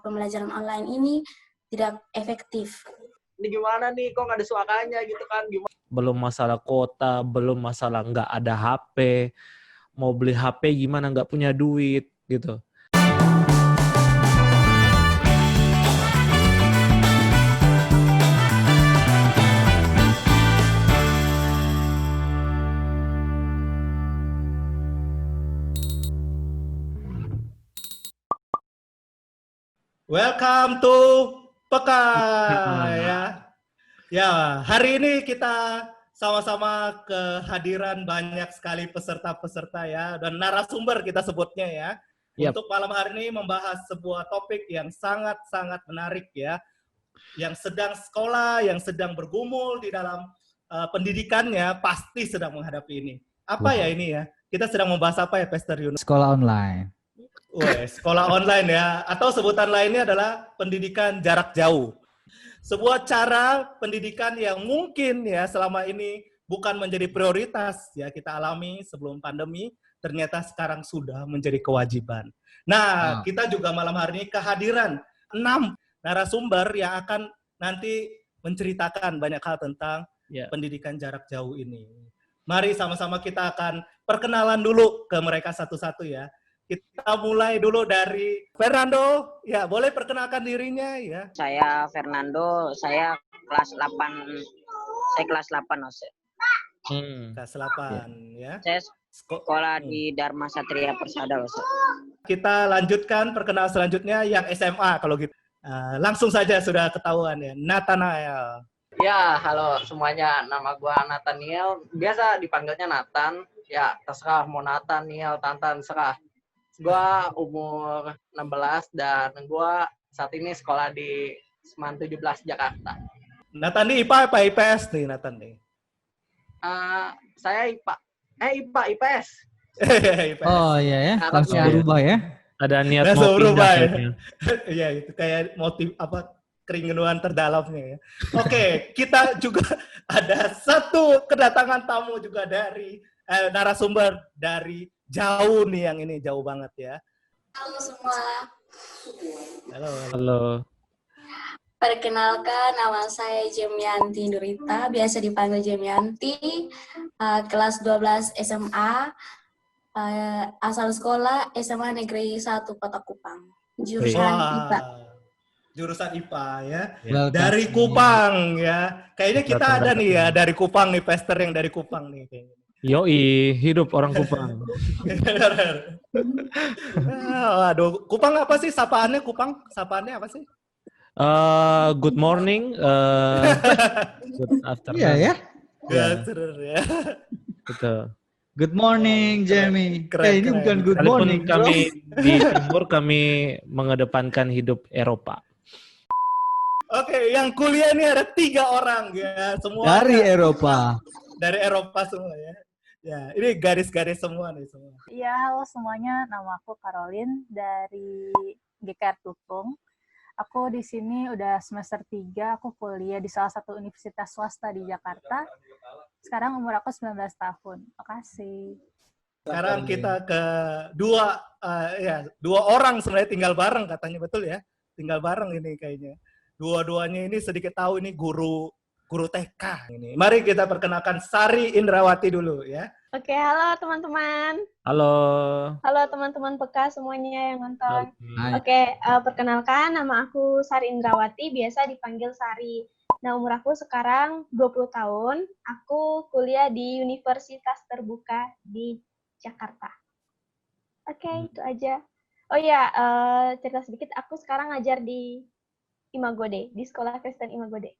pembelajaran online ini tidak efektif. Ini gimana nih, kok nggak ada suaranya gitu kan? Gimana? Belum masalah kuota, belum masalah nggak ada HP, mau beli HP gimana nggak punya duit gitu. Welcome to Peka ya. Ya, hari ini kita sama-sama kehadiran banyak sekali peserta-peserta ya dan narasumber kita sebutnya ya. Yep. Untuk malam hari ini membahas sebuah topik yang sangat-sangat menarik ya. Yang sedang sekolah, yang sedang bergumul di dalam pendidikannya pasti sedang menghadapi ini. Apa ya ini ya? Kita sedang membahas apa ya, Pastor Yunus? Sekolah online. Sekolah online ya, atau sebutan lainnya adalah pendidikan jarak jauh. Sebuah cara pendidikan yang mungkin ya selama ini bukan menjadi prioritas ya kita alami sebelum pandemi, ternyata sekarang sudah menjadi kewajiban. Nah, kita juga malam hari ini kehadiran 6 narasumber yang akan nanti menceritakan banyak hal tentang pendidikan jarak jauh ini. Mari sama-sama kita akan perkenalan dulu ke mereka satu-satu ya. Kita mulai dulu dari Fernando. Ya, boleh perkenalkan dirinya ya. Saya Fernando, saya kelas 8. Saya kelas 8, Ose. Kelas 8 ya. Saya sekolah di Dharma Satria Persada, Ose. Kita lanjutkan perkenalan selanjutnya yang SMA kalau gitu. Langsung saja sudah ketahuan ya. Nathanael. Ya, halo semuanya. Nama gua Nathaniel. Biasa dipanggilnya Nathan. Ya, terserah mau Nathaniel, Tantan, serah. Gua umur 16 dan gua saat ini sekolah di Seman 17 Jakarta. Nathan nih IPA apa IPS nih Nathan nih? Saya IPA. IPS. IPS. Oh iya ya, langsung berubah ya. Ada niat Langsung mau berubah pindah ya. kayaknya. Iya, itu kayak motif apa keringenuan terdalamnya ya. Oke, kita juga ada satu kedatangan tamu juga dari narasumber dari jauh nih, yang ini jauh banget ya. Halo semua. Halo. Perkenalkan, nama saya Jemianti Nurita, biasa dipanggil Jemianti, kelas 12 SMA, asal sekolah SMA Negeri 1 Kota Kupang, jurusan IPA. Jurusan IPA ya. Dari Kupang ya. Kayaknya kita ada nih ya dari Kupang nih, Pastor yang dari Kupang nih kayaknya. Yoi, hidup orang Kupang. Aduh, Kupang apa sih sapaannya Kupang? Sapaannya apa sih? Good morning, good afternoon. Iya ya. Ya. Betul. Good morning, Jamie. Keren, Ini keren. bukan good Walaupun morning. kami di timur kami mengedepankan hidup Eropa. Oke, yang kuliah ini ada 3 orang ya, semua Dari Eropa. Dari Eropa semua ya. Ya, ini garis-garis semua nih semua. Iya, halo semuanya. Nama aku Caroline dari GKR Tutung. Aku di sini udah semester 3, aku kuliah di salah satu universitas swasta di Jakarta. Sekarang umur aku 19 tahun. Makasih. Sekarang kita ke dua orang sebenarnya tinggal bareng katanya, betul ya? Tinggal bareng ini kayaknya. Dua-duanya ini sedikit tahu ini guru TK ini. Mari kita perkenalkan Sari Indrawati dulu ya. Oke, halo teman-teman. Halo. Halo teman-teman PK semuanya yang nonton. Hai. Oke, perkenalkan nama aku Sari Indrawati, biasa dipanggil Sari. Nah, umur aku sekarang 20 tahun. Aku kuliah di Universitas Terbuka di Jakarta. Oke, itu aja. Oh iya, cerita sedikit, aku sekarang ngajar di Imagode, di Sekolah Kristen Imagode.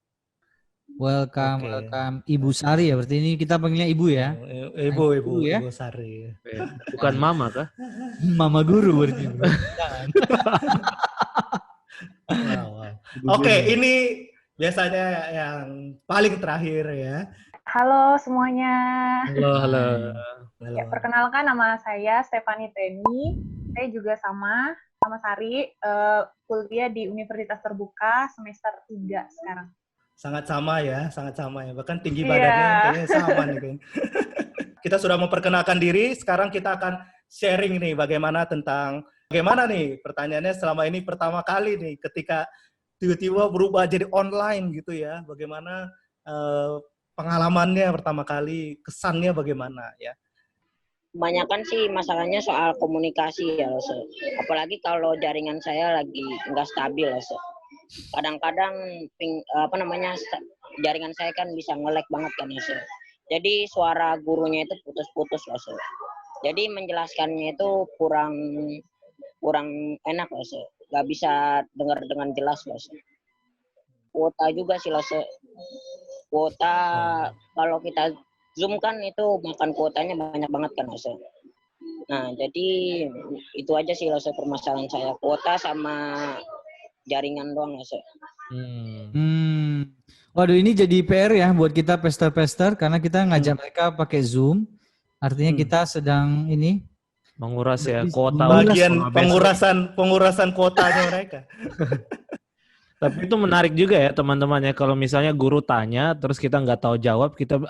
Welcome, Oke. welcome. Ibu Sari ya, berarti ini kita panggilnya Ibu ya. Ibu ya. Ibu Sari. Bukan mama kah? Mama guru berarti. Wow. Oke, ini biasanya yang paling terakhir ya. Halo semuanya. Halo. Ya, perkenalkan nama saya Stefani Teni. Saya juga sama Sari, kuliah di Universitas Terbuka semester 3 sekarang. Sangat sama ya. Bahkan tinggi badannya kayaknya sama nih kayaknya. Kita sudah memperkenalkan diri, sekarang kita akan sharing nih bagaimana tentang Bagaimana nih pertanyaannya selama ini pertama kali nih ketika tiba-tiba berubah jadi online gitu ya. Bagaimana pengalamannya pertama kali, kesannya bagaimana ya? Kebanyakan sih masalahnya soal komunikasi ya, Lose. Apalagi kalau jaringan saya lagi nggak stabil, Lose. Kadang-kadang jaringan saya kan bisa nge-lag banget kan, Lose. Jadi suara gurunya itu putus-putus, Lose. Jadi menjelaskannya itu kurang enak, Lose. Nggak bisa dengar dengan jelas, Lose. Kuota juga sih, Lose. Kuota kalau kita Zoom kan itu makan kuotanya banyak banget kan, Lose. Nah, jadi itu aja sih, Lose, permasalahan saya. Kuota sama jaringan doang, Lose. Waduh, ini jadi PR ya buat kita pester-pester karena kita ngajak mereka pakai Zoom. Artinya kita sedang ini Menguras ya kuota. Bagian pengurasan kuotanya mereka. Tapi itu menarik juga ya teman-teman ya, kalau misalnya guru tanya terus kita nggak tahu jawab, kita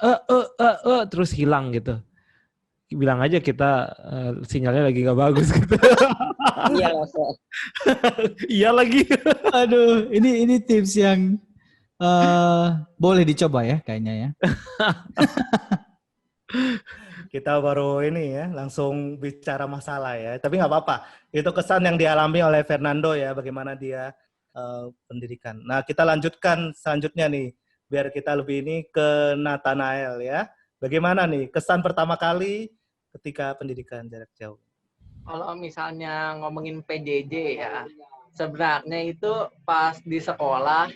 terus hilang gitu. Bilang aja kita sinyalnya lagi nggak bagus gitu. Iya, Lose. Iya lagi. Aduh, ini tips yang boleh dicoba ya kayaknya ya. Kita baru ini ya, langsung bicara masalah ya. Tapi nggak apa-apa. Itu kesan yang dialami oleh Fernando ya, bagaimana dia pendidikan. Nah, kita lanjutkan selanjutnya nih, biar kita lebih ini ke Nathanael ya. Bagaimana nih kesan pertama kali ketika pendidikan jarak jauh? Kalau misalnya ngomongin PJJ ya, sebenarnya itu pas di sekolah,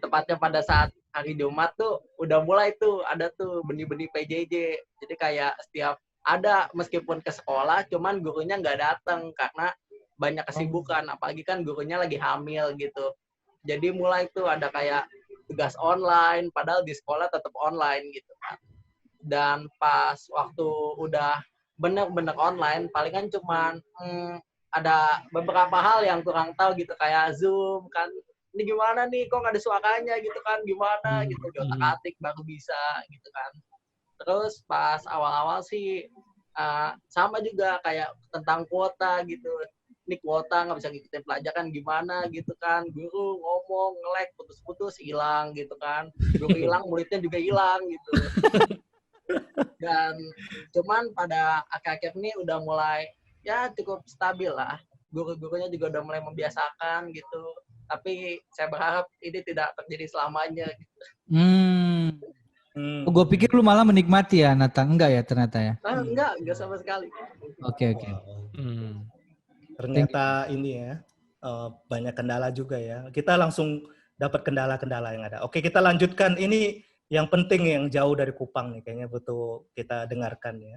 tepatnya pada saat hari Jumat tuh udah mulai tuh ada tuh benih-benih PJJ. Jadi kayak setiap ada meskipun ke sekolah, cuman gurunya nggak datang karena banyak kesibukan, apalagi kan gurunya lagi hamil gitu. Jadi mulai tuh ada kayak tugas online, padahal di sekolah tetap online gitu kan. Dan pas waktu udah bener-bener online, palingan cuman ada beberapa hal yang kurang tahu gitu, kayak Zoom kan, ini gimana nih, kok nggak ada suaranya gitu kan, gimana gitu, diotak-atik baru bisa gitu kan. Terus pas awal-awal sih sama juga kayak tentang kuota gitu, ini kuota nggak bisa ngikutin pelajaran gimana gitu kan, guru ngomong nge-lag putus-putus hilang gitu kan, guru hilang muridnya juga hilang gitu. Dan cuman pada akhir-akhir ini udah mulai ya cukup stabil lah, guru-gurunya juga udah mulai membiasakan gitu, tapi saya berharap ini tidak terjadi selamanya gitu. Gue pikir lu malah menikmati ya, Nathan. Enggak ya ternyata ya? Enggak sama sekali. Oke. Ternyata ini ya, banyak kendala juga ya. Kita langsung dapat kendala-kendala yang ada. Oke, kita lanjutkan. Ini yang penting yang jauh dari Kupang nih, kayaknya butuh kita dengarkan ya.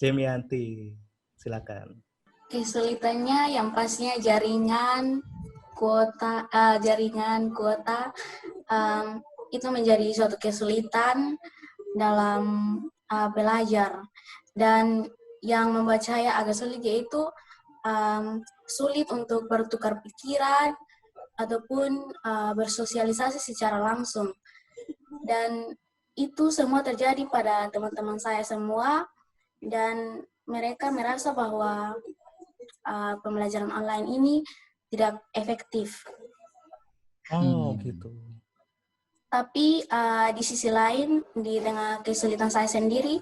Jemianti, silakan. Kesulitannya yang pastinya jaringan kuota, itu menjadi suatu kesulitan dalam belajar. Dan yang membuat saya agak sulit yaitu sulit untuk bertukar pikiran ataupun bersosialisasi secara langsung. Dan itu semua terjadi pada teman-teman saya semua, dan mereka merasa bahwa pembelajaran online ini tidak efektif. Gitu. Tapi di sisi lain, di tengah kesulitan saya sendiri,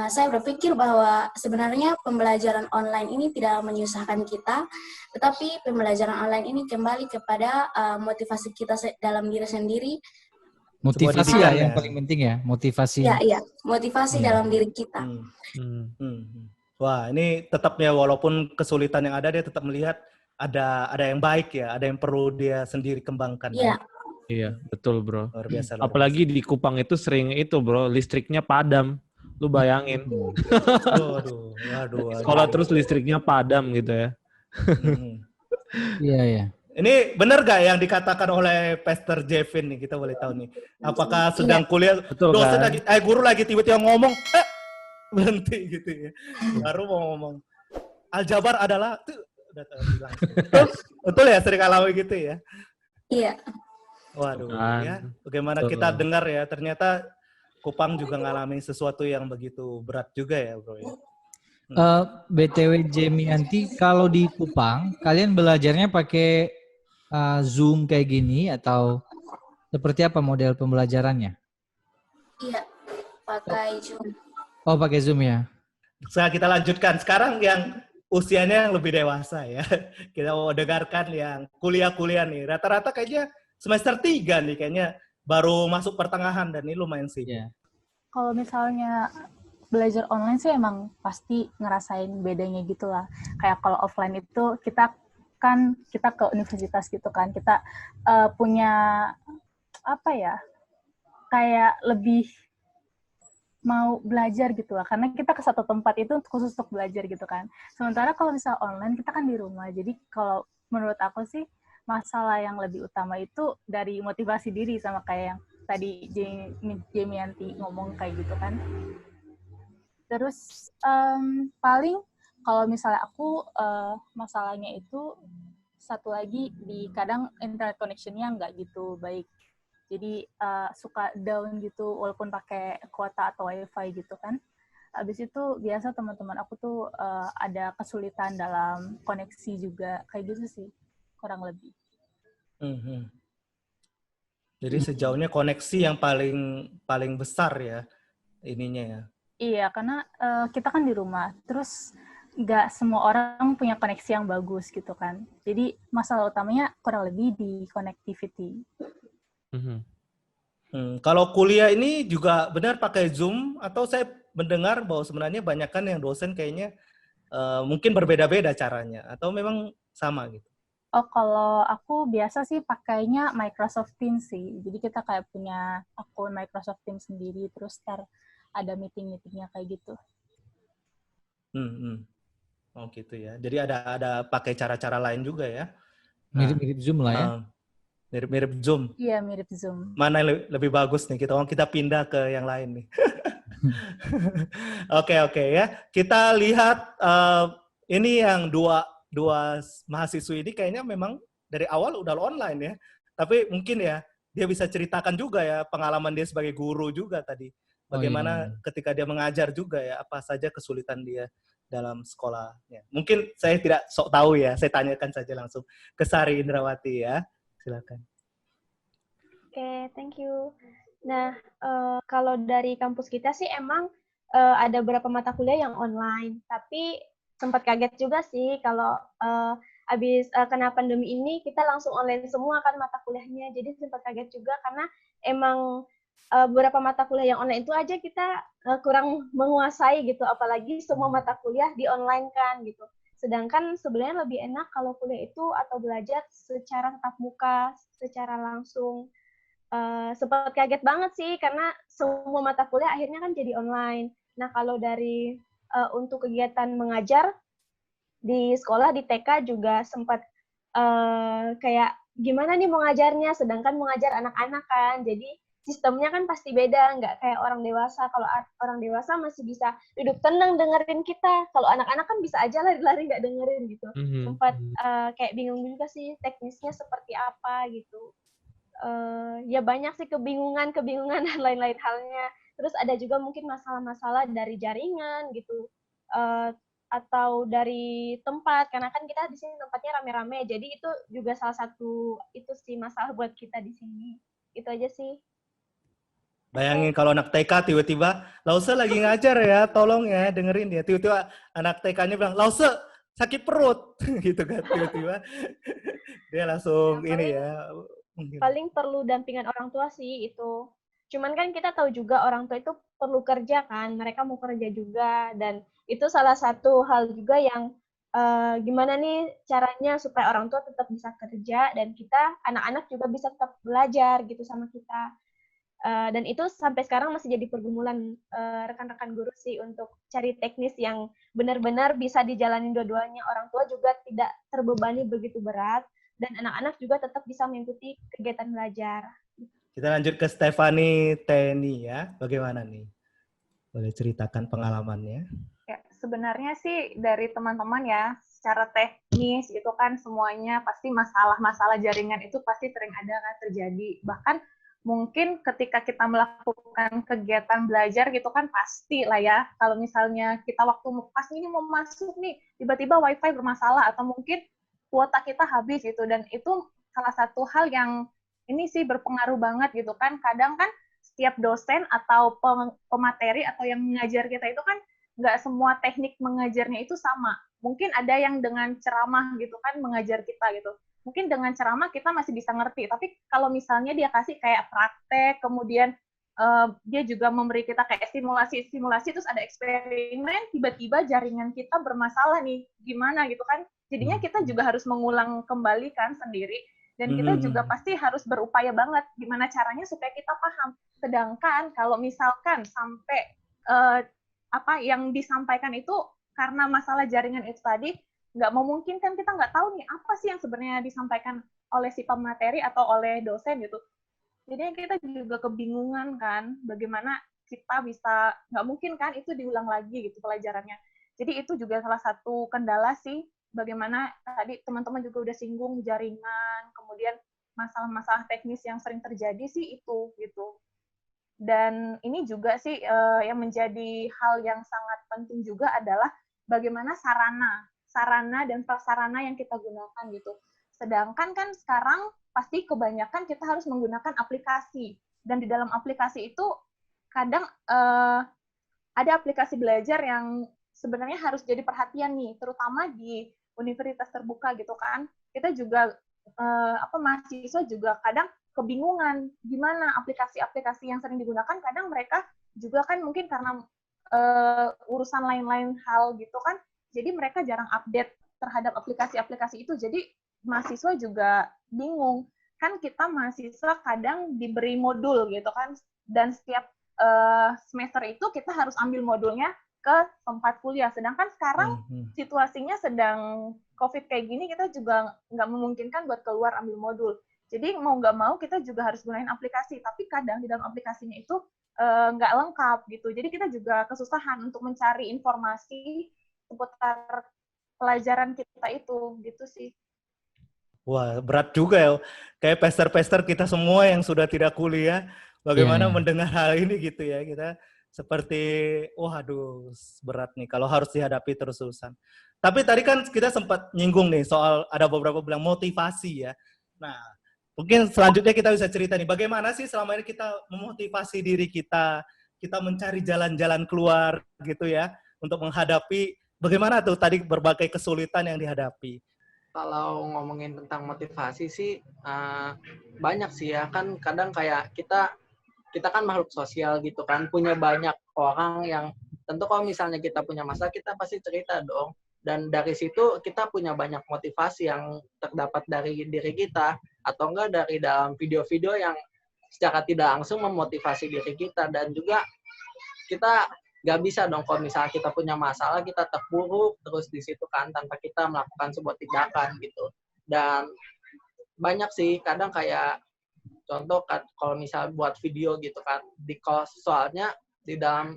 saya berpikir bahwa sebenarnya pembelajaran online ini tidak menyusahkan kita, tetapi pembelajaran online ini kembali kepada motivasi kita dalam diri sendiri. Motivasi ya yang paling penting ya, motivasi. Iya, motivasi dalam diri kita. Wah, ini tetapnya walaupun kesulitan yang ada, dia tetap melihat ada yang baik ya, ada yang perlu dia sendiri kembangkan. Iya. Iya, betul bro. Luar biasa. Apalagi di Kupang itu sering itu bro, listriknya padam. Lu bayangin. Waduh. Sekolah terus listriknya padam gitu ya. Iya. Ini benar gak yang dikatakan oleh Pastor Jevin nih? Kita boleh tahu nih. Apakah sedang kuliah, betul, dosen kan? lagi, guru lagi tiba-tiba ngomong, berhenti gitu ya. Baru mau ngomong. Aljabar adalah, tuh, udah bilang. Betul ya, sering alami gitu ya? Iya. Waduh, ya. Bagaimana kita dengar ya, ternyata Kupang juga ngalamin sesuatu yang begitu berat juga ya, bro ya. BTW Jemianti, kalau di Kupang, kalian belajarnya pakai Zoom kayak gini atau seperti apa model pembelajarannya? Iya, pakai Zoom. Oh, pakai Zoom ya? Sekarang kita lanjutkan. Sekarang yang usianya yang lebih dewasa ya. Kita mau dengarkan yang kuliah-kuliah nih. Rata-rata kayaknya semester 3 nih kayaknya baru masuk pertengahan dan ini lumayan sibuk. Iya. Kalau misalnya belajar online sih emang pasti ngerasain bedanya gitu lah. Kayak kalau offline itu kita ke universitas gitu kan. Kita punya apa ya? Kayak lebih mau belajar gitu lah. Karena kita ke satu tempat itu khusus untuk belajar gitu kan. Sementara kalau misal online kita kan di rumah. Jadi kalau menurut aku sih masalah yang lebih utama itu dari motivasi diri sama kayak yang tadi Jemianti ngomong kayak gitu kan. Terus paling kalau misalnya aku masalahnya itu satu lagi di kadang internet connection-nya nggak gitu baik. Jadi suka down gitu walaupun pakai kuota atau wifi gitu kan. Habis itu biasa teman-teman aku tuh ada kesulitan dalam koneksi juga kayak gitu sih kurang lebih. Jadi sejauhnya koneksi yang paling besar ya ininya ya. Iya, karena kita kan di rumah. Terus nggak semua orang punya koneksi yang bagus gitu kan. Jadi masalah utamanya kurang lebih di connectivity. Kalau kuliah ini juga benar pakai Zoom atau saya mendengar bahwa sebenarnya banyak kan yang dosen kayaknya mungkin berbeda-beda caranya atau memang sama gitu. Oh, kalau aku biasa sih pakainya Microsoft Teams sih. Jadi kita kayak punya akun Microsoft Teams sendiri, terus ada meeting-meetingnya kayak gitu. Oh gitu ya. Jadi ada pakai cara-cara lain juga ya. Mirip-mirip Zoom lah ya. Mirip-mirip Zoom. Iya, mirip Zoom. Mana yang lebih bagus nih? Kita pindah ke yang lain nih. Oke ya. Kita lihat ini yang dua mahasiswa ini kayaknya memang dari awal udah online ya. Tapi mungkin ya dia bisa ceritakan juga ya pengalaman dia sebagai guru juga tadi. Bagaimana ketika dia mengajar juga ya, apa saja kesulitan dia dalam sekolahnya. Mungkin saya tidak sok tahu ya, saya tanyakan saja langsung ke Sari Indrawati ya. Silakan. Oke, thank you. Nah, kalau dari kampus kita sih emang ada beberapa mata kuliah yang online, tapi sempat kaget juga sih kalau habis kena pandemi ini kita langsung online semua kan mata kuliahnya, jadi sempat kaget juga karena emang beberapa mata kuliah yang online itu aja kita kurang menguasai gitu, apalagi semua mata kuliah di online kan gitu. Sedangkan sebenarnya lebih enak kalau kuliah itu atau belajar secara tatap muka, secara langsung. Sempat kaget banget sih karena semua mata kuliah akhirnya kan jadi online. Nah kalau dari untuk kegiatan mengajar di sekolah di TK juga sempat kayak gimana nih mau ngajarnya, sedangkan mengajar anak-anak kan, jadi sistemnya kan pasti beda, nggak kayak orang dewasa. Kalau orang dewasa masih bisa duduk tenang dengerin kita, kalau anak-anak kan bisa aja lari-lari nggak dengerin gitu. Sempat kayak bingung juga sih teknisnya seperti apa gitu. Ya banyak sih kebingungan dan lain-lain halnya. Terus ada juga mungkin masalah-masalah dari jaringan gitu, atau dari tempat, karena kan kita di sini tempatnya rame-rame, jadi itu juga salah satu itu sih masalah buat kita di sini. Itu aja sih. Bayangin kalau anak TK tiba-tiba, Lause lagi ngajar ya, tolong ya dengerin ya. Tiba-tiba anak TK-nya bilang, Lause sakit perut, gitu kan tiba-tiba. Dia langsung ini ya. Paling perlu dampingan orang tua sih itu. Cuman kan kita tahu juga orang tua itu perlu kerja kan, mereka mau kerja juga, dan itu salah satu hal juga yang gimana nih caranya supaya orang tua tetap bisa kerja dan kita anak-anak juga bisa tetap belajar gitu sama kita. Dan itu sampai sekarang masih jadi pergumulan rekan-rekan guru sih untuk cari teknis yang benar-benar bisa dijalanin dua-duanya. Orang tua juga tidak terbebani begitu berat, dan anak-anak juga tetap bisa mengikuti kegiatan belajar. Kita lanjut ke Stefani Teni ya. Bagaimana nih? Boleh ceritakan pengalamannya? Ya, sebenarnya sih dari teman-teman ya, secara teknis itu kan semuanya pasti masalah-masalah jaringan itu pasti sering ada kan terjadi. Bahkan mungkin ketika kita melakukan kegiatan belajar gitu kan pasti lah ya, kalau misalnya kita waktu pas ini mau masuk nih, tiba-tiba wifi bermasalah atau mungkin kuota kita habis gitu, dan itu salah satu hal yang ini sih berpengaruh banget gitu kan. Kadang kan setiap dosen atau pemateri atau yang mengajar kita itu kan nggak semua teknik mengajarnya itu sama. Mungkin ada yang dengan ceramah gitu kan mengajar kita gitu. Mungkin dengan ceramah kita masih bisa ngerti, tapi kalau misalnya dia kasih kayak praktek, kemudian dia juga memberi kita kayak simulasi, terus ada eksperimen, tiba-tiba jaringan kita bermasalah nih, gimana gitu kan. Jadinya kita juga harus mengulang kembali kan sendiri, dan kita juga pasti harus berupaya banget gimana caranya supaya kita paham. Sedangkan kalau misalkan sampai apa yang disampaikan itu karena masalah jaringan itu tadi, nggak memungkinkan, kita nggak tahu nih apa sih yang sebenarnya disampaikan oleh si pemateri atau oleh dosen gitu. Jadi kita juga kebingungan kan, bagaimana kita bisa, nggak mungkin kan itu diulang lagi gitu pelajarannya. Jadi itu juga salah satu kendala sih, bagaimana tadi teman-teman juga udah singgung jaringan, kemudian masalah-masalah teknis yang sering terjadi sih itu gitu. Dan ini juga sih yang menjadi hal yang sangat penting juga adalah bagaimana sarana dan prasarana yang kita gunakan gitu. Sedangkan kan sekarang pasti kebanyakan kita harus menggunakan aplikasi, dan di dalam aplikasi itu kadang ada aplikasi belajar yang sebenarnya harus jadi perhatian nih, terutama di universitas terbuka gitu kan. Kita juga mahasiswa juga kadang kebingungan gimana aplikasi-aplikasi yang sering digunakan, kadang mereka juga kan mungkin karena urusan lain-lain hal gitu kan, jadi mereka jarang update terhadap aplikasi-aplikasi itu. Jadi mahasiswa juga bingung. Kan kita mahasiswa kadang diberi modul gitu kan, dan setiap semester itu kita harus ambil modulnya ke tempat kuliah. Sedangkan sekarang situasinya sedang COVID kayak gini, kita juga nggak memungkinkan buat keluar ambil modul. Jadi mau nggak mau kita juga harus gunain aplikasi, tapi kadang di dalam aplikasinya itu nggak lengkap gitu. Jadi kita juga kesusahan untuk mencari informasi seputar pelajaran kita itu, gitu sih. Wah, berat juga ya. Kayak pester-pester kita semua yang sudah tidak kuliah, bagaimana mendengar hal ini gitu ya. Kita seperti, waduh, berat nih kalau harus dihadapi terus-terusan. Tapi tadi kan kita sempat nyinggung nih soal ada beberapa bilang motivasi ya. Nah, mungkin selanjutnya kita bisa cerita nih, bagaimana sih selama ini kita memotivasi diri kita mencari jalan-jalan keluar gitu ya, untuk menghadapi, bagaimana tuh tadi berbagai kesulitan yang dihadapi. Kalau ngomongin tentang motivasi sih banyak sih ya, kan kadang kayak kita kan makhluk sosial gitu kan, punya banyak orang yang tentu kalau misalnya kita punya masalah kita pasti cerita dong, dan dari situ kita punya banyak motivasi yang terdapat dari diri kita atau enggak dari dalam video-video yang secara tidak langsung memotivasi diri kita. Dan juga kita nggak bisa dong kalau misalnya kita punya masalah kita terpuruk terus di situ kan tanpa kita melakukan sebuah tindakan gitu. Dan banyak sih kadang kayak contoh kalau misalnya buat video gitu kan, soalnya di dalam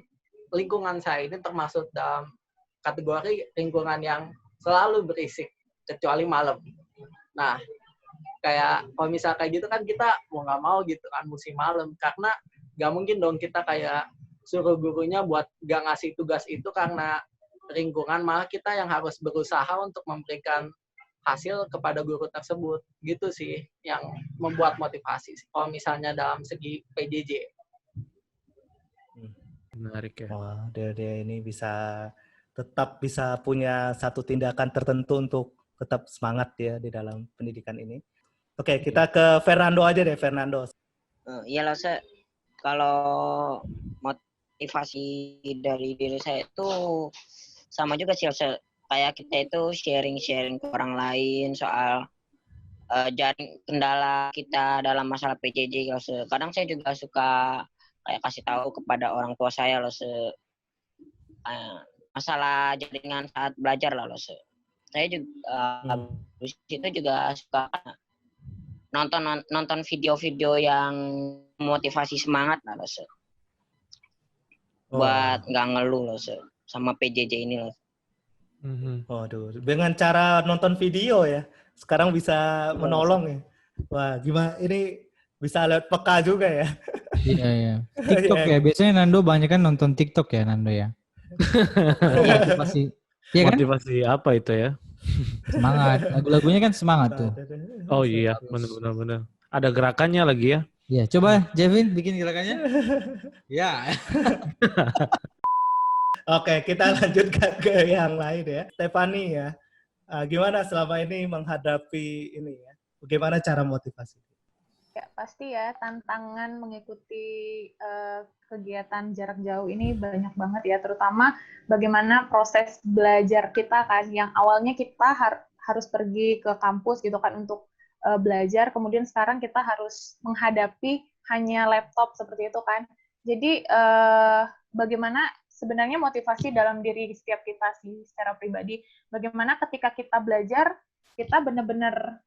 lingkungan saya ini termasuk dalam kategori lingkungan yang selalu berisik kecuali malam. Nah kayak kalau misalnya kayak gitu kan kita mau nggak mau gitu kan musim malam, karena nggak mungkin dong kita kayak suruh gurunya buat gak ngasih tugas itu karena lingkungan, malah kita yang harus berusaha untuk memberikan hasil kepada guru tersebut. Gitu sih yang membuat motivasi kalau misalnya dalam segi PJJ. Menarik ya. Wah, dia ini tetap bisa punya satu tindakan tertentu untuk tetap semangat ya di dalam pendidikan ini. Oke, kita ke Fernando aja deh, Fernando. Iya lah, kalau motivasi dari diri saya itu sama juga sih, kayak kita itu sharing ke orang lain soal jaring kendala kita dalam masalah PJJ. Kadang saya juga suka kayak kasih tahu kepada orang tua saya masalah jaringan saat belajar lah. Saya juga habis itu juga suka nonton video-video yang motivasi semangat lah buat nggak ngeluh sama PJJ ini loh. Waduh, dengan cara nonton video ya, sekarang bisa menolong ya. Wah, gimana ini bisa lewat peka juga ya. Iya, iya. TikTok ya. Biasanya Nando banyak kan nonton TikTok ya, Nando ya. Motivasi. Iya kan? Motivasi apa itu ya? Semangat. Lagu-lagunya kan semangat tuh. Oh iya, benar-benar. Ada gerakannya lagi ya. Iya, coba Jevin bikin gerakannya. Ya. Oke, kita lanjutkan ke yang lain ya. Stefani ya, gimana selama ini menghadapi ini ya? Bagaimana cara motivasi? Ya, pasti ya tantangan mengikuti kegiatan jarak jauh ini banyak banget ya, terutama bagaimana proses belajar kita kan, yang awalnya kita harus pergi ke kampus gitu kan untuk belajar, kemudian sekarang kita harus menghadapi hanya laptop seperti itu kan. Jadi bagaimana sebenarnya motivasi dalam diri setiap kita sih secara pribadi, bagaimana ketika kita belajar kita benar-benar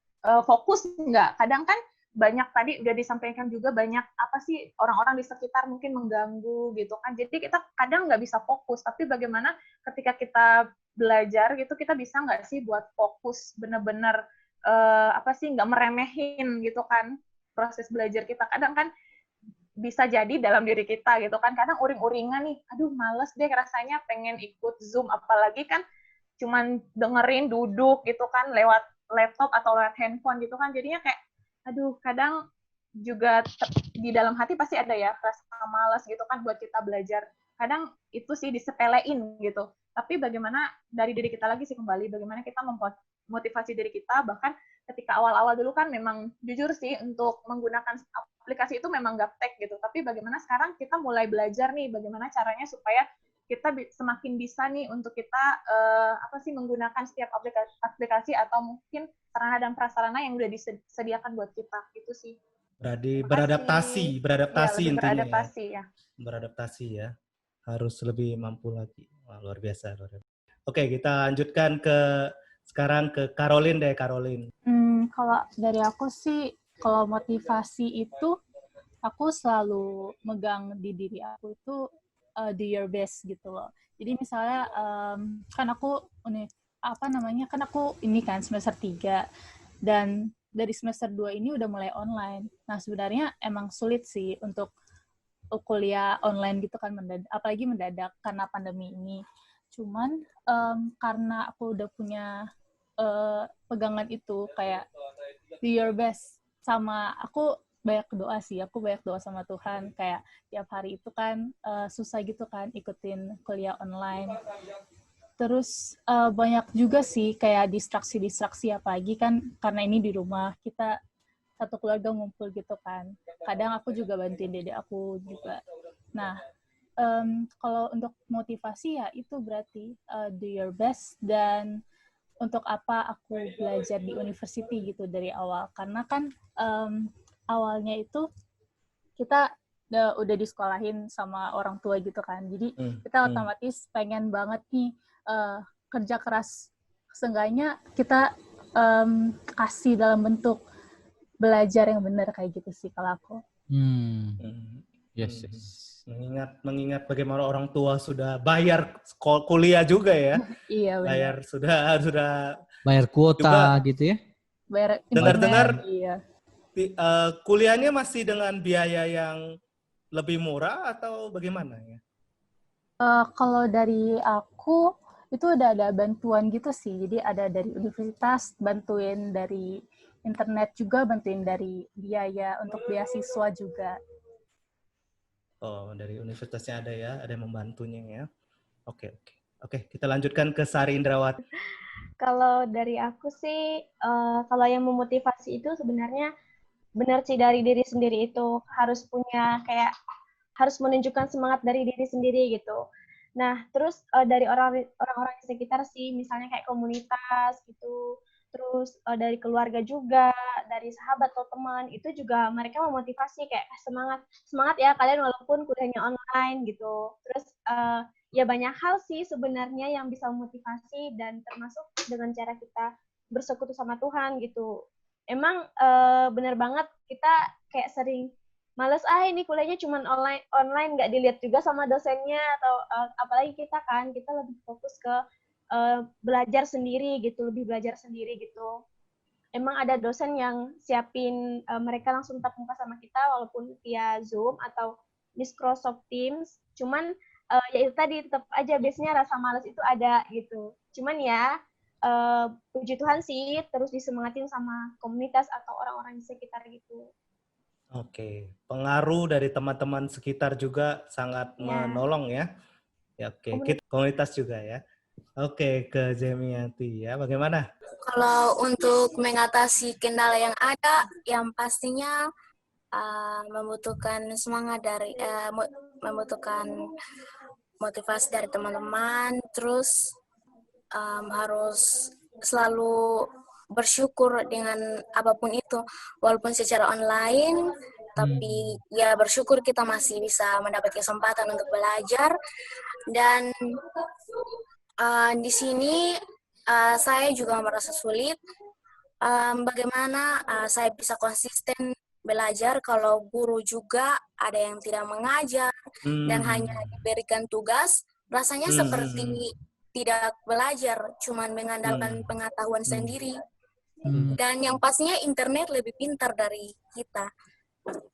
fokus nggak? Kadang kan banyak tadi udah disampaikan juga banyak apa sih orang-orang di sekitar mungkin mengganggu gitu kan. Jadi kita kadang nggak bisa fokus, tapi bagaimana ketika kita belajar gitu kita bisa nggak sih buat fokus benar-benar apa sih nggak meremehin gitu kan proses belajar kita. Kadang kan bisa jadi dalam diri kita gitu kan. Kadang uring-uringan nih, aduh males deh rasanya pengen ikut Zoom, apalagi kan cuman dengerin duduk gitu kan lewat laptop atau lewat handphone gitu kan. Jadinya kayak aduh, kadang juga di dalam hati pasti ada ya rasa malas gitu kan buat kita belajar. Kadang itu sih disepelein gitu. Tapi bagaimana dari diri kita lagi sih kembali, bagaimana kita memotivasi diri kita, bahkan ketika awal-awal dulu kan memang jujur sih untuk menggunakan aplikasi itu memang gaptek gitu. Tapi bagaimana sekarang kita mulai belajar nih, bagaimana caranya supaya kita semakin bisa nih untuk kita apa sih menggunakan setiap aplikasi atau mungkin sarana dan prasarana yang udah disediakan buat kita gitu sih. Berarti Makasih. beradaptasi Ya, lebih intinya beradaptasi ya. ya. Beradaptasi ya. Harus lebih mampu lagi. Wah, luar biasa. Oke, kita lanjutkan sekarang ke Caroline deh, Caroline. Kalau dari aku sih, kalau motivasi itu aku selalu megang di diri aku itu do your best gitu loh. Jadi misalnya kan aku kan aku ini kan semester 3 dan dari semester 2 ini udah mulai online. Nah, sebenarnya emang sulit sih untuk kuliah online gitu kan, apalagi mendadak karena pandemi ini. Cuman karena aku udah punya pegangan itu kayak do your best, sama aku banyak doa sih, aku banyak doa sama Tuhan kayak tiap hari itu kan susah gitu kan ikutin kuliah online. Terus banyak juga sih kayak distraksi apalagi kan karena ini di rumah kita satu keluarga ngumpul gitu kan. Kadang aku juga bantuin dedek aku juga. Nah, kalau untuk motivasi ya itu berarti do your best, dan untuk apa aku belajar di university gitu dari awal. Karena kan awalnya itu kita udah disekolahin sama orang tua gitu kan. Jadi kita otomatis pengen banget nih kerja keras. Seenggaknya kita kasih dalam bentuk belajar yang benar kayak gitu sih kalau aku. Yes. Mengingat bagaimana orang tua sudah bayar kuliah juga ya. Iya benar. Bayar sudah Bayar kuota juga, gitu ya. Bayar dengar-dengar iya. Kuliahnya masih dengan biaya yang lebih murah atau bagaimana ya? Kalau dari aku itu udah ada bantuan gitu sih. Jadi ada dari universitas, bantuin dari internet juga, bantuin dari biaya untuk beasiswa juga. Oh, dari universitasnya ada yang membantunya ya. Oke, kita lanjutkan ke Sari Indrawati. Kalau dari aku sih, kalau yang memotivasi itu sebenarnya benar sih dari diri sendiri itu harus menunjukkan semangat dari diri sendiri gitu. Nah, terus dari orang-orang di sekitar sih, misalnya kayak komunitas gitu, terus dari keluarga juga, dari sahabat atau teman, itu juga mereka memotivasi kayak semangat ya kalian walaupun kuliahnya online gitu. Terus ya banyak hal sih sebenarnya yang bisa memotivasi, dan termasuk dengan cara kita bersekutu sama Tuhan gitu. Emang benar banget kita kayak sering males ini kuliahnya cuma online nggak dilihat juga sama dosennya, atau apalagi kita lebih fokus ke lebih belajar sendiri gitu. emang ada dosen yang siapin mereka langsung tatap muka sama kita walaupun via Zoom atau Microsoft Teams. Cuman ya itu tadi tetap aja biasanya rasa malas itu ada gitu. Cuman ya puji Tuhan sih terus disemangatin sama komunitas atau orang-orang di sekitar gitu. Oke, pengaruh dari teman-teman sekitar juga sangat menolong ya. Ya, oke, kita komunitas juga ya. Oke, ke Jemianti ya. Bagaimana? Kalau untuk mengatasi kendala yang ada, yang pastinya membutuhkan semangat dari membutuhkan motivasi dari teman-teman, terus harus selalu bersyukur dengan apapun itu, walaupun secara online, tapi ya bersyukur kita masih bisa mendapat kesempatan untuk belajar. Dan di sini saya juga merasa sulit bagaimana saya bisa konsisten belajar kalau guru juga ada yang tidak mengajar dan hanya diberikan tugas, rasanya seperti tidak belajar, cuman mengandalkan pengetahuan sendiri. Dan yang pastinya internet lebih pintar dari kita.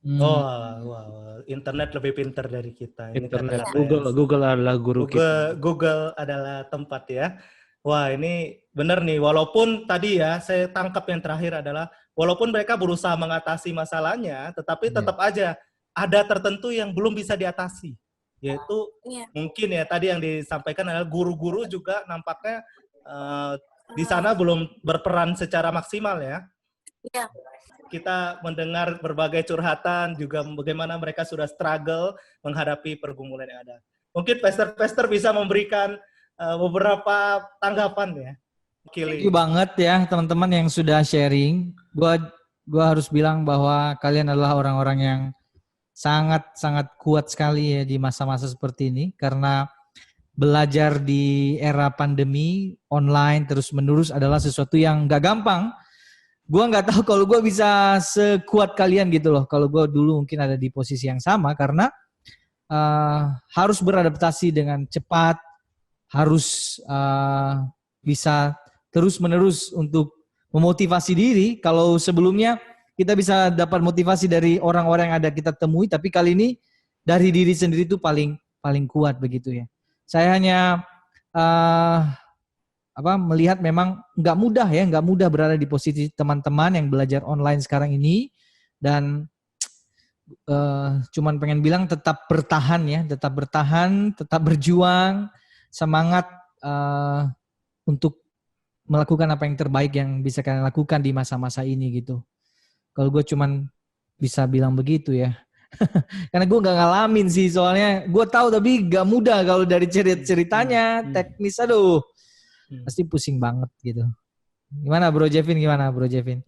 Wow, internet lebih pintar dari kita. Ini Internet, kata-kata Google adalah guru kita. Google adalah tempat ya. Wah, ini benar nih. Walaupun tadi ya, saya tangkap yang terakhir adalah, walaupun mereka berusaha mengatasi masalahnya, tetapi tetap aja ada tertentu yang belum bisa diatasi. Yaitu mungkin ya, tadi yang disampaikan adalah guru-guru juga nampaknya di sana belum berperan secara maksimal ya. Iya. Kita mendengar berbagai curhatan, juga bagaimana mereka sudah struggle menghadapi pergumulan yang ada. Mungkin Pastor bisa memberikan beberapa tanggapan ya. Thank you banget ya teman-teman yang sudah sharing. Gua harus bilang bahwa kalian adalah orang-orang yang sangat kuat sekali ya di masa-masa seperti ini, karena belajar di era pandemi online terus-menerus adalah sesuatu yang gak gampang. Gua nggak tahu kalau gue bisa sekuat kalian gitu loh. Kalau gue dulu mungkin ada di posisi yang sama, karena harus beradaptasi dengan cepat, harus bisa terus-menerus untuk memotivasi diri. Kalau sebelumnya kita bisa dapat motivasi dari orang-orang yang ada kita temui, tapi kali ini dari diri sendiri itu paling kuat begitu ya. Saya hanya melihat memang nggak mudah berada di posisi teman-teman yang belajar online sekarang ini, dan cuman pengen bilang tetap bertahan, tetap berjuang, semangat untuk melakukan apa yang terbaik yang bisa kalian lakukan di masa-masa ini gitu. Kalau gue cuman bisa bilang begitu ya. Karena gue nggak ngalamin sih, soalnya gue tahu tapi nggak mudah kalau dari ceritanya teknis, aduh. Pasti pusing banget gitu. Gimana Bro Jevin?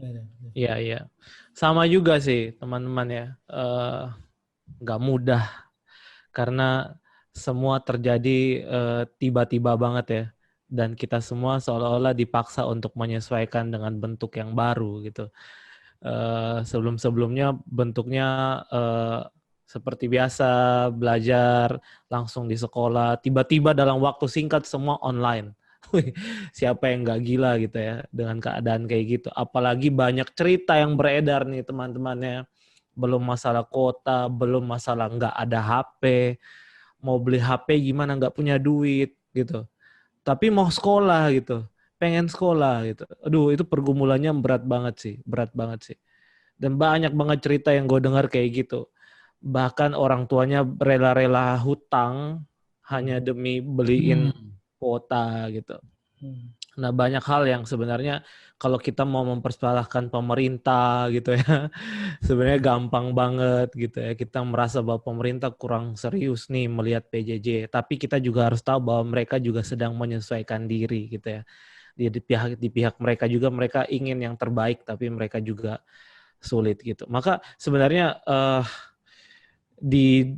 Iya. Sama juga sih teman-teman ya. Nggak mudah. Karena semua terjadi tiba-tiba banget ya. Dan kita semua seolah-olah dipaksa untuk menyesuaikan dengan bentuk yang baru gitu. Sebelum-sebelumnya bentuknya seperti biasa, belajar langsung di sekolah. Tiba-tiba dalam waktu singkat semua online. Siapa yang nggak gila gitu ya dengan keadaan kayak gitu. Apalagi banyak cerita yang beredar nih teman-temannya. Belum masalah kuota, belum masalah nggak ada HP, mau beli HP gimana nggak punya duit gitu. Tapi mau sekolah gitu, pengen sekolah gitu. Aduh, itu pergumulannya berat banget sih. Dan banyak banget cerita yang gue dengar kayak gitu. Bahkan orang tuanya rela-rela hutang hanya demi beliin kuota gitu. Nah, banyak hal yang sebenarnya kalau kita mau mempersalahkan pemerintah gitu ya, sebenarnya gampang banget gitu ya. Kita merasa bahwa pemerintah kurang serius nih melihat PJJ, tapi kita juga harus tahu bahwa mereka juga sedang menyesuaikan diri gitu ya. Di pihak mereka juga, mereka ingin yang terbaik, tapi mereka juga sulit gitu. Maka sebenarnya di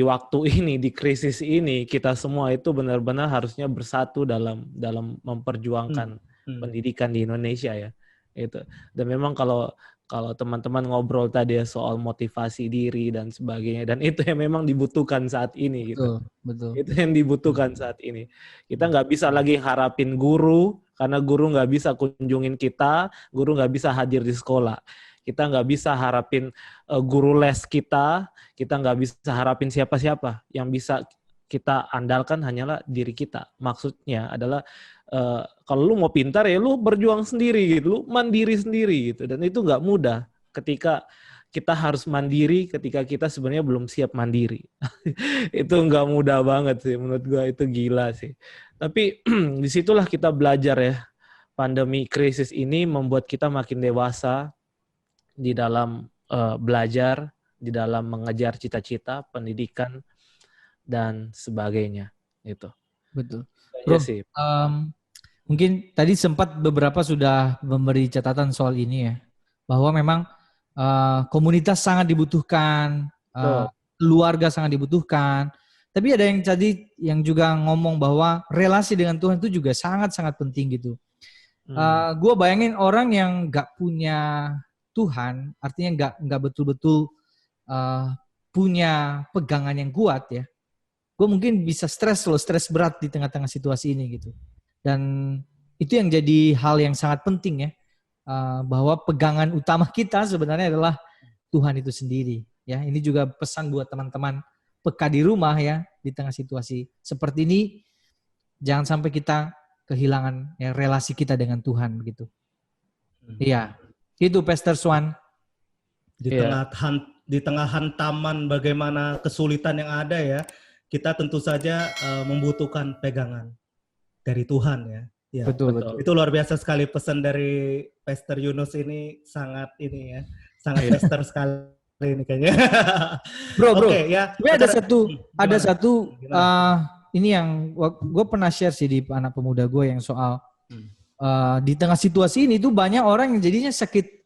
waktu ini, di krisis ini, kita semua itu benar-benar harusnya bersatu dalam memperjuangkan pendidikan di Indonesia ya. Itu. Dan memang kalau Kalau teman-teman ngobrol tadi ya soal motivasi diri dan sebagainya, dan itu yang memang dibutuhkan saat ini gitu. Betul. Itu yang dibutuhkan saat ini. Kita nggak bisa lagi harapin guru, karena guru nggak bisa kunjungin kita, guru nggak bisa hadir di sekolah. Kita nggak bisa harapin guru les kita nggak bisa harapin siapa-siapa. Yang bisa kita andalkan hanyalah diri kita. Maksudnya adalah kalau lu mau pintar ya lu berjuang sendiri gitu, lu mandiri sendiri gitu, dan itu nggak mudah ketika kita harus mandiri ketika kita sebenarnya belum siap mandiri. Itu nggak mudah banget sih menurut gua, itu gila sih. Tapi disitulah kita belajar ya, pandemi krisis ini membuat kita makin dewasa di dalam belajar, di dalam mengejar cita-cita, pendidikan dan sebagainya itu. Betul. Bro, Bro, mungkin tadi sempat beberapa sudah memberi catatan soal ini ya, bahwa memang komunitas sangat dibutuhkan, keluarga sangat dibutuhkan. Tapi ada yang tadi yang juga ngomong bahwa relasi dengan Tuhan itu juga sangat-sangat penting gitu. Gue bayangin orang yang nggak punya Tuhan, artinya nggak betul-betul punya pegangan yang kuat ya. Gue mungkin bisa stres berat di tengah-tengah situasi ini gitu. Dan itu yang jadi hal yang sangat penting ya, bahwa pegangan utama kita sebenarnya adalah Tuhan itu sendiri. Ya, ini juga pesan buat teman-teman peka di rumah ya, di tengah situasi seperti ini, jangan sampai kita kehilangan ya, relasi kita dengan Tuhan begitu. Iya, itu Pastor Swan. Di tengah hantaman bagaimana kesulitan yang ada ya, kita tentu saja membutuhkan pegangan dari Tuhan ya. Ya, betul. Itu luar biasa sekali pesan dari Pastor Yunus ini, sangat Pastor sekali ini kayaknya. Bro. Oke, ya. Tapi ada satu ini yang gue pernah share sih di anak pemuda gue yang soal di tengah situasi ini tuh banyak orang yang jadinya sakit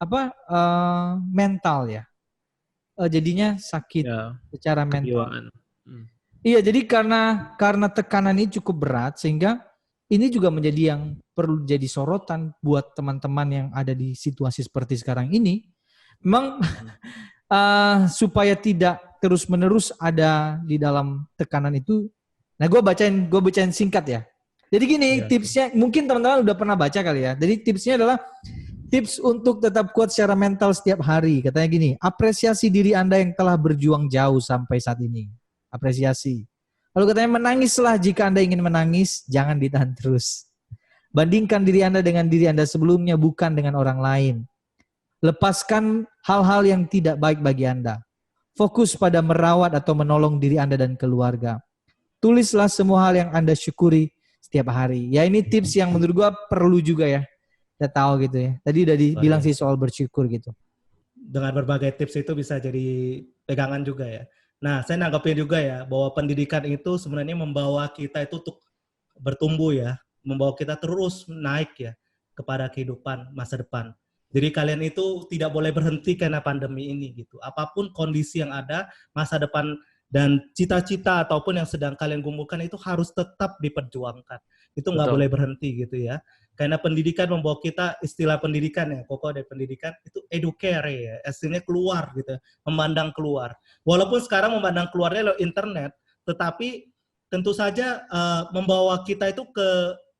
mental ya. Jadinya sakit secara mental. Iya, jadi karena tekanan ini cukup berat sehingga ini juga menjadi yang perlu jadi sorotan buat teman-teman yang ada di situasi seperti sekarang ini. Memang supaya tidak terus-menerus ada di dalam tekanan itu. Nah, gue bacain singkat ya. Jadi gini, tipsnya mungkin teman-teman udah pernah baca kali ya. Jadi tipsnya adalah tips untuk tetap kuat secara mental setiap hari. Katanya gini, apresiasi diri Anda yang telah berjuang jauh sampai saat ini. Apresiasi. Lalu katanya menangislah jika Anda ingin menangis, jangan ditahan terus. Bandingkan diri Anda dengan diri Anda sebelumnya, bukan dengan orang lain. Lepaskan hal-hal yang tidak baik bagi Anda. Fokus pada merawat atau menolong diri Anda dan keluarga. Tulislah semua hal yang Anda syukuri setiap hari. Ya, ini tips yang menurut gua perlu juga ya. Kita tahu gitu ya. Tadi udah dibilang sih soal bersyukur gitu. Dengan berbagai tips itu bisa jadi pegangan juga ya. Nah, saya nanggapin juga ya, bahwa pendidikan itu sebenarnya membawa kita itu untuk bertumbuh ya, membawa kita terus naik ya, kepada kehidupan masa depan. Jadi kalian itu tidak boleh berhenti karena pandemi ini gitu. Apapun kondisi yang ada, masa depan dan cita-cita ataupun yang sedang kalian gumulkan itu harus tetap diperjuangkan. Itu nggak boleh berhenti gitu ya. Karena pendidikan membawa kita, istilah pendidikan ya, pokok dari pendidikan itu educare ya, istilahnya keluar gitu, memandang keluar. Walaupun sekarang memandang keluarnya lewat internet, tetapi tentu saja membawa kita itu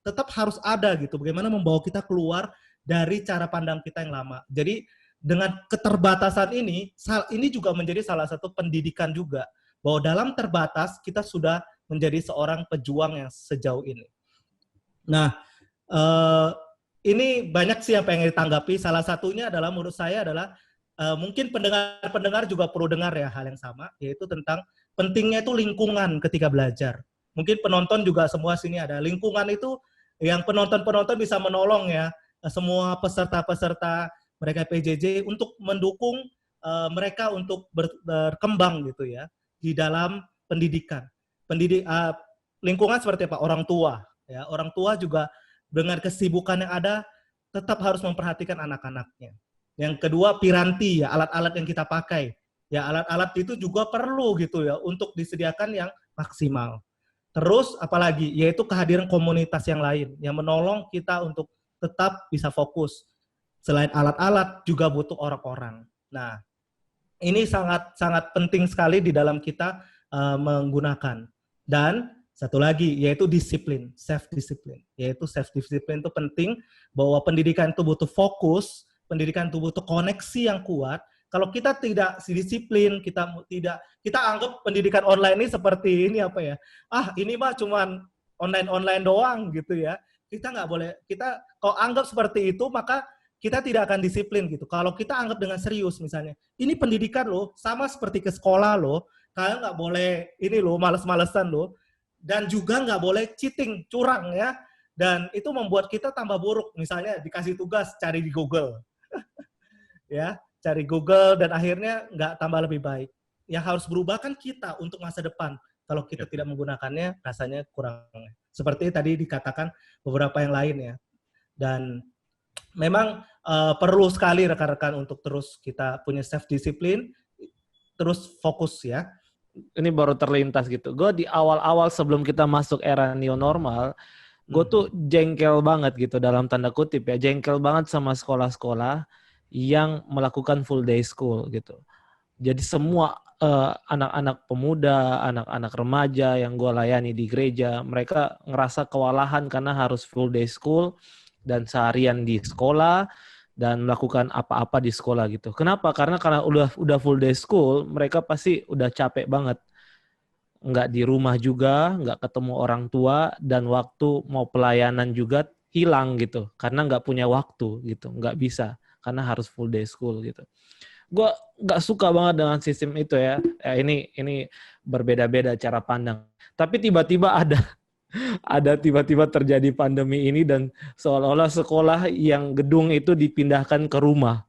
tetap harus ada gitu, bagaimana membawa kita keluar dari cara pandang kita yang lama. Jadi dengan keterbatasan ini juga menjadi salah satu pendidikan juga, bahwa dalam terbatas kita sudah menjadi seorang pejuang yang sejauh ini. Nah, ini banyak sih yang pengen ditanggapi. Salah satunya adalah menurut saya adalah mungkin pendengar juga perlu dengar ya hal yang sama, yaitu tentang pentingnya itu lingkungan ketika belajar. Mungkin penonton juga semua sini ada. Lingkungan itu yang penonton bisa menolong ya semua peserta-peserta mereka PJJ untuk mendukung mereka untuk berkembang gitu ya di dalam pendidikan. Lingkungan seperti apa? Orang tua ya. Orang tua juga dengan kesibukan yang ada, tetap harus memperhatikan anak-anaknya. Yang kedua, piranti, ya, alat-alat yang kita pakai. Ya, alat-alat itu juga perlu gitu ya, untuk disediakan yang maksimal. Terus, apalagi, yaitu kehadiran komunitas yang lain, yang menolong kita untuk tetap bisa fokus. Selain alat-alat juga butuh orang-orang. Nah, ini sangat penting sekali di dalam kita menggunakan. Dan satu lagi yaitu disiplin, self-disiplin. Yaitu self-disiplin itu penting, bahwa pendidikan itu butuh fokus, pendidikan itu butuh koneksi yang kuat. Kalau kita tidak disiplin, kita anggap pendidikan online ini seperti ini apa ya? Ini mah cuman online doang gitu ya. Kita nggak boleh, kalau anggap seperti itu maka kita tidak akan disiplin gitu. Kalau kita anggap dengan serius misalnya, ini pendidikan loh, sama seperti ke sekolah loh, kalian nggak boleh ini loh, males-malesan loh, dan juga nggak boleh cheating, curang ya, dan itu membuat kita tambah buruk. Misalnya dikasih tugas cari di Google, ya, cari Google dan akhirnya nggak tambah lebih baik. Yang harus berubah kan kita untuk masa depan. Kalau kita tidak menggunakannya, rasanya kurang. Seperti tadi dikatakan beberapa yang lain ya, dan memang perlu sekali rekan-rekan untuk terus kita punya self-disiplin, terus fokus ya. Ini baru terlintas gitu. Gue di awal-awal sebelum kita masuk era new normal, gue tuh jengkel banget gitu dalam tanda kutip ya. Jengkel banget sama sekolah-sekolah yang melakukan full day school gitu. Jadi semua anak-anak pemuda, anak-anak remaja yang gue layani di gereja, mereka ngerasa kewalahan karena harus full day school dan seharian di sekolah dan melakukan apa-apa di sekolah gitu. Kenapa? Karena udah full day school, mereka pasti udah capek banget. Nggak di rumah juga, nggak ketemu orang tua, dan waktu mau pelayanan juga hilang gitu. Karena nggak punya waktu gitu, nggak bisa. Karena harus full day school gitu. Gue nggak suka banget dengan sistem itu ya. Ini berbeda-beda cara pandang. Tapi tiba-tiba ada tiba-tiba terjadi pandemi ini dan seolah-olah sekolah yang gedung itu dipindahkan ke rumah.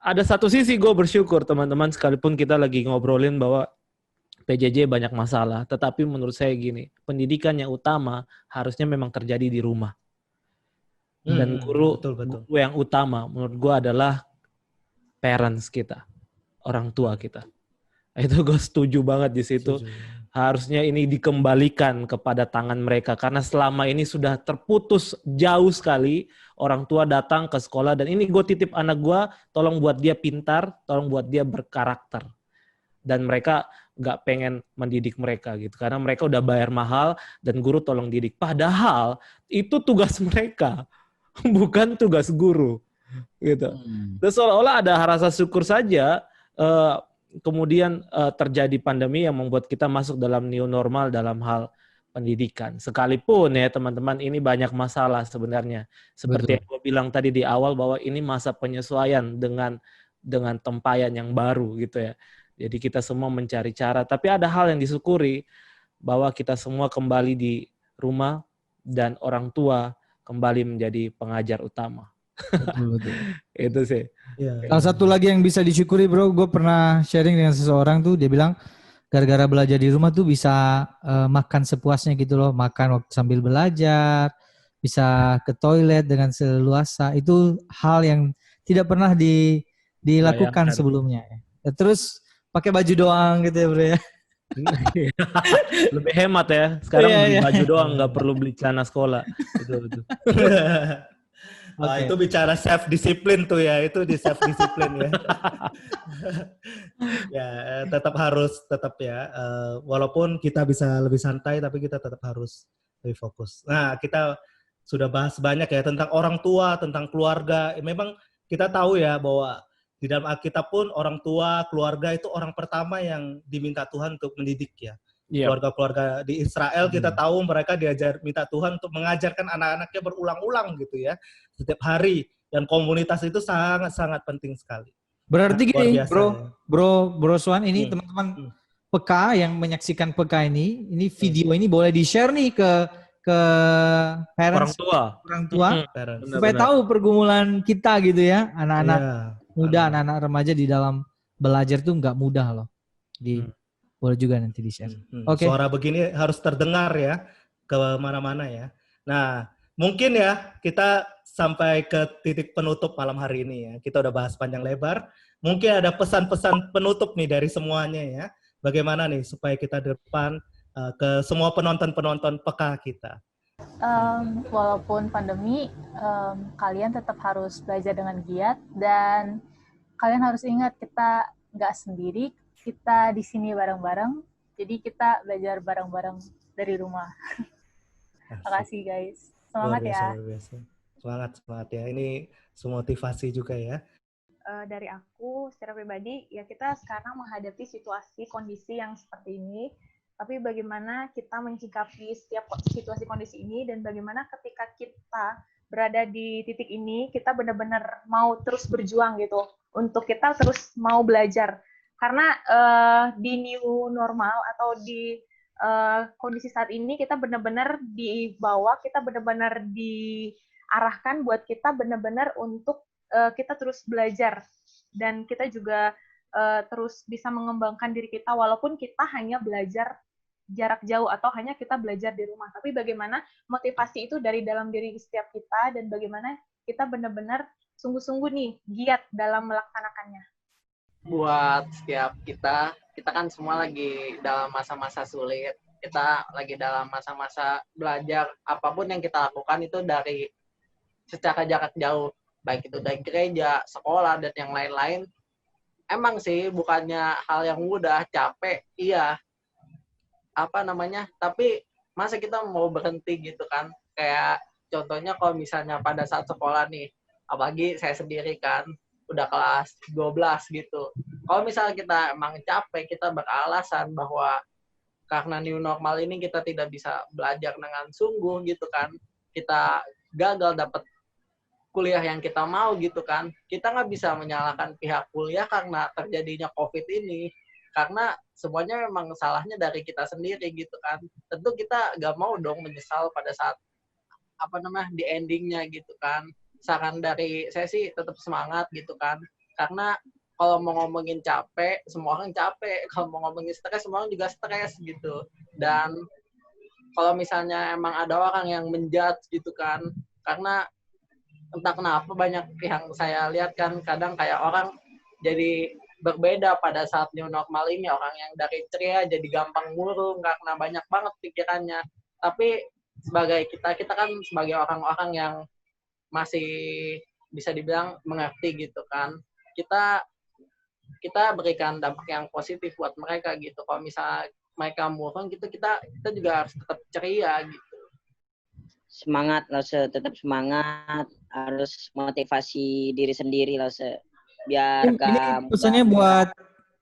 Ada satu sisi gue bersyukur teman-teman, sekalipun kita lagi ngobrolin bahwa PJJ banyak masalah, tetapi menurut saya gini, pendidikan yang utama harusnya memang terjadi di rumah. Dan guru yang utama menurut gue adalah parents kita, orang tua kita. Itu gue setuju banget di situ. Harusnya ini dikembalikan kepada tangan mereka karena selama ini sudah terputus jauh sekali. Orang tua datang ke sekolah dan ini gue titip anak gue, tolong buat dia pintar, tolong buat dia berkarakter. Dan mereka nggak pengen mendidik mereka gitu karena mereka udah bayar mahal dan guru tolong didik. Padahal itu tugas mereka, bukan tugas guru gitu. Terus seolah-olah ada rasa syukur saja. Kemudian terjadi pandemi yang membuat kita masuk dalam new normal dalam hal pendidikan. Sekalipun ya teman-teman ini banyak masalah sebenarnya. Seperti yang gue bilang tadi di awal bahwa ini masa penyesuaian dengan tempayan yang baru gitu ya. Jadi kita semua mencari cara. Tapi ada hal yang disyukuri bahwa kita semua kembali di rumah dan orang tua kembali menjadi pengajar utama. Betul. Itu sih. Salah satu lagi yang bisa disyukuri bro, gue pernah sharing dengan seseorang tuh, dia bilang gara-gara belajar di rumah tuh bisa makan sepuasnya gitu loh, makan waktu sambil belajar, bisa ke toilet dengan seleluasa. Itu hal yang tidak pernah dilakukan sebelumnya. Terus pakai baju doang gitu ya bro ya. Lebih hemat ya. Sekarang beli baju doang, nggak perlu beli celana sekolah. Betul. Itu bicara self disiplin tuh ya, itu di self disiplin ya. Ya tetap ya, walaupun kita bisa lebih santai tapi kita tetap harus lebih fokus. Nah kita sudah bahas banyak ya tentang orang tua, tentang keluarga. Memang kita tahu ya bahwa di dalam Alkitab pun orang tua, keluarga itu orang pertama yang diminta Tuhan untuk mendidik ya. Keluarga-keluarga di Israel kita tahu mereka minta Tuhan untuk mengajarkan anak-anaknya berulang-ulang gitu ya setiap hari, dan komunitas itu sangat-sangat penting sekali. Berarti gini bro Swan, ini teman-teman PK yang menyaksikan PK ini video ini boleh di-share nih ke parents, orang tua supaya tahu pergumulan kita gitu ya, anak-anak muda, anak-anak remaja di dalam belajar tuh nggak mudah loh. Boleh juga nanti di-share. Suara begini harus terdengar ya ke mana-mana ya. Nah, mungkin ya kita sampai ke titik penutup malam hari ini ya. Kita udah bahas panjang lebar. Mungkin ada pesan-pesan penutup nih dari semuanya ya. Bagaimana nih supaya kita depan ke semua penonton-penonton PK kita. walaupun pandemi, kalian tetap harus belajar dengan giat dan kalian harus ingat kita nggak sendiri, kita di sini bareng-bareng. Jadi kita belajar bareng-bareng dari rumah. Terima kasih guys. Semangat ya. Luar biasa. Semangat ya. Ini semotivasi juga ya. Dari aku secara pribadi, ya kita sekarang menghadapi situasi kondisi yang seperti ini, tapi bagaimana kita menyikapi setiap situasi kondisi ini, dan bagaimana ketika kita berada di titik ini, kita benar-benar mau terus berjuang gitu, untuk kita terus mau belajar. Karena di new normal atau di kondisi saat ini, kita benar-benar dibawa, kita benar-benar diarahkan buat kita benar-benar untuk kita terus belajar, dan kita juga terus bisa mengembangkan diri kita walaupun kita hanya belajar jarak jauh atau hanya kita belajar di rumah. Tapi bagaimana motivasi itu dari dalam diri setiap kita, dan bagaimana kita benar-benar sungguh-sungguh nih giat dalam melaksanakannya. Buat setiap kita kan semua lagi dalam masa-masa sulit. Kita lagi dalam masa-masa belajar. Apapun yang kita lakukan itu dari secara jarak jauh. Baik itu dari gereja, sekolah, dan yang lain-lain. Emang sih bukannya hal yang mudah, capek, iya. Tapi masa kita mau berhenti gitu kan? Kayak contohnya kalau misalnya pada saat sekolah nih, apalagi saya sendiri kan, udah kelas 12 gitu. Kalau misalnya kita emang capek, kita beralasan bahwa karena new normal ini kita tidak bisa belajar dengan sungguh gitu kan. Kita gagal dapat kuliah yang kita mau gitu kan, kita nggak bisa menyalahkan pihak kuliah karena terjadinya COVID ini, karena semuanya memang salahnya dari kita sendiri gitu kan. Tentu kita nggak mau dong menyesal pada saat di endingnya gitu kan. Saran dari saya sih tetap semangat gitu kan, karena kalau mau ngomongin capek, semua orang capek. Kalau mau ngomongin stres, semua orang juga stres gitu. Dan kalau misalnya emang ada orang yang menjudge gitu kan, karena entah kenapa banyak yang saya lihat kan kadang kayak orang jadi berbeda pada saat new normal ini. Orang yang dari ceria jadi gampang murung karena banyak banget pikirannya. Tapi sebagai kita kan sebagai orang-orang yang masih bisa dibilang mengerti gitu kan, kita berikan dampak yang positif buat mereka gitu. Kalau misalnya mereka murung gitu, kita juga harus tetap ceria gitu. Semangat Lause, tetap semangat, harus motivasi diri sendiri Lause, biar Ini pesannya buat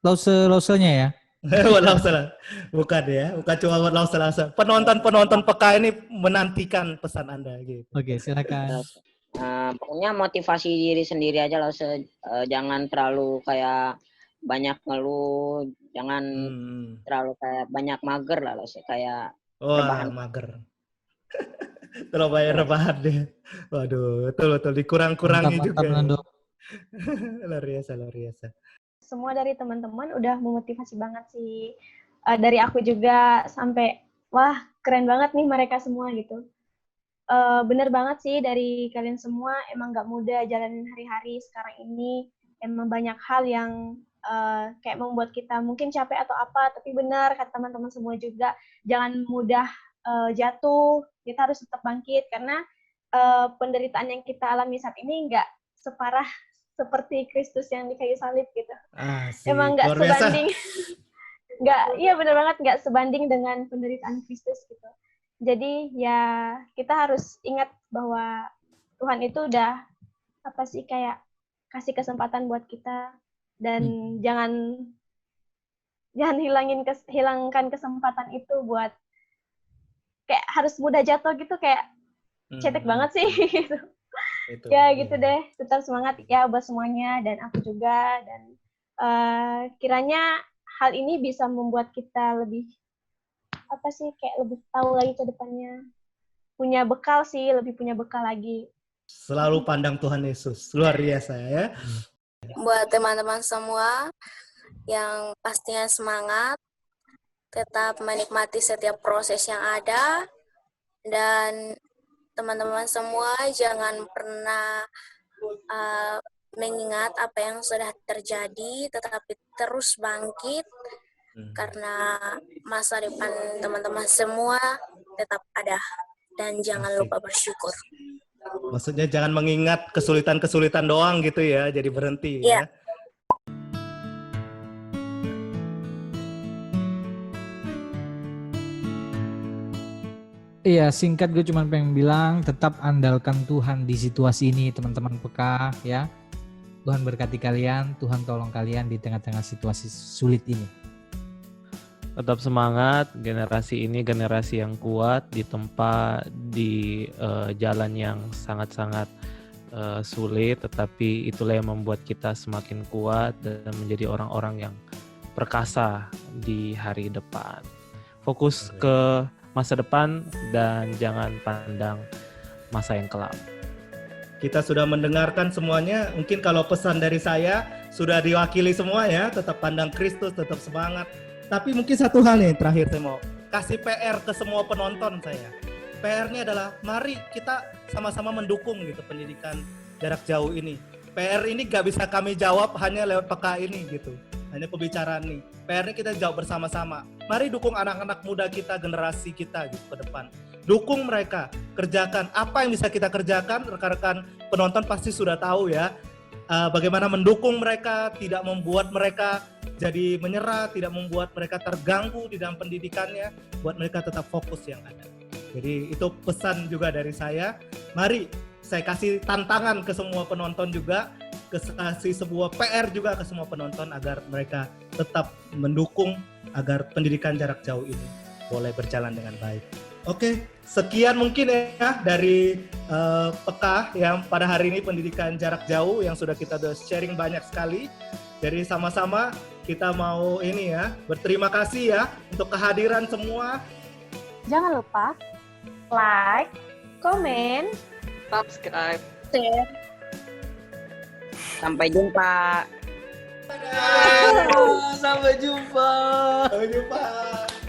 Lause-Lausenya ya. Buat Lause, bukan ya, bukan cuma buat Lause. Penonton peka ini menantikan pesan Anda gitu. Oke, silakan. Pokoknya motivasi diri sendiri aja Lause, jangan terlalu kayak banyak ngeluh, jangan terlalu kayak banyak mager lah Lause, kayak rebahan. Mager. Terlalu banyak rebahan deh. Waduh, betul dikurang-kurangi juga. Luar biasa. Semua dari teman-teman udah memotivasi banget sih. Dari aku juga sampai, wah keren banget nih mereka semua gitu. Bener banget sih dari kalian semua, emang gak mudah jalanin hari-hari sekarang ini. Emang banyak hal yang kayak membuat kita mungkin capek atau apa, tapi benar kata teman-teman semua juga, jangan mudah jatuh, kita harus tetap bangkit, karena penderitaan yang kita alami saat ini nggak separah seperti Kristus yang di kayu salib gitu. Emang nggak sebanding, iya benar banget, nggak sebanding dengan penderitaan Kristus gitu. Jadi ya kita harus ingat bahwa Tuhan itu udah kayak kasih kesempatan buat kita, dan jangan hilangkan kesempatan itu buat kayak harus mudah jatuh gitu, kayak cetek banget sih gitu. Ya gitu deh, tetap semangat ya buat semuanya, dan aku juga, dan kiranya hal ini bisa membuat kita lebih kayak lebih tahu lagi ke depannya, lebih punya bekal lagi. Selalu pandang Tuhan Yesus, luar biasa ya. Buat teman-teman semua yang pastinya semangat, tetap menikmati setiap proses yang ada, dan teman-teman semua jangan pernah mengingat apa yang sudah terjadi, tetapi terus bangkit, karena masa depan teman-teman semua tetap ada. dan jangan Asik. lupa bersyukur. Maksudnya jangan mengingat kesulitan-kesulitan doang gitu ya, jadi berhenti ya. Iya. Iya, singkat gue cuma pengen bilang tetap andalkan Tuhan di situasi ini teman-teman PK ya. Tuhan berkati kalian, Tuhan tolong kalian di tengah-tengah situasi sulit ini. Tetap semangat, generasi ini generasi yang kuat ditempa di jalan yang sangat-sangat sulit, tetapi itulah yang membuat kita semakin kuat dan menjadi orang-orang yang perkasa di hari depan. Fokus ke masa depan dan jangan pandang masa yang kelam. Kita sudah mendengarkan semuanya. Mungkin kalau pesan dari saya sudah diwakili semua ya. Tetap pandang Kristus, tetap semangat. Tapi mungkin satu hal nih terakhir saya mau kasih PR ke semua penonton saya. PR-nya adalah mari kita sama-sama mendukung gitu pendidikan jarak jauh ini. PR ini gak bisa kami jawab hanya lewat PK ini gitu. Hanya pembicaraan nih. PR-nya kita jawab bersama-sama. Mari dukung anak-anak muda kita, generasi kita gitu ke depan. Dukung mereka, kerjakan apa yang bisa kita kerjakan. Rekan-rekan penonton pasti sudah tahu ya. Bagaimana mendukung mereka, tidak membuat mereka jadi menyerah, tidak membuat mereka terganggu di dalam pendidikannya, buat mereka tetap fokus yang ada. Jadi itu pesan juga dari saya. Mari saya kasih tantangan ke semua penonton juga, kasih sebuah PR juga ke semua penonton agar mereka tetap mendukung agar pendidikan jarak jauh ini boleh berjalan dengan baik. Oke, sekian mungkin ya dari PK yang pada hari ini pendidikan jarak jauh yang sudah kita sharing banyak sekali. Jadi sama-sama kita mau ini ya, berterima kasih ya untuk kehadiran semua. Jangan lupa Like, komen, Subscribe. Share. Sampai jumpa. Sampai jumpa. Sampai jumpa.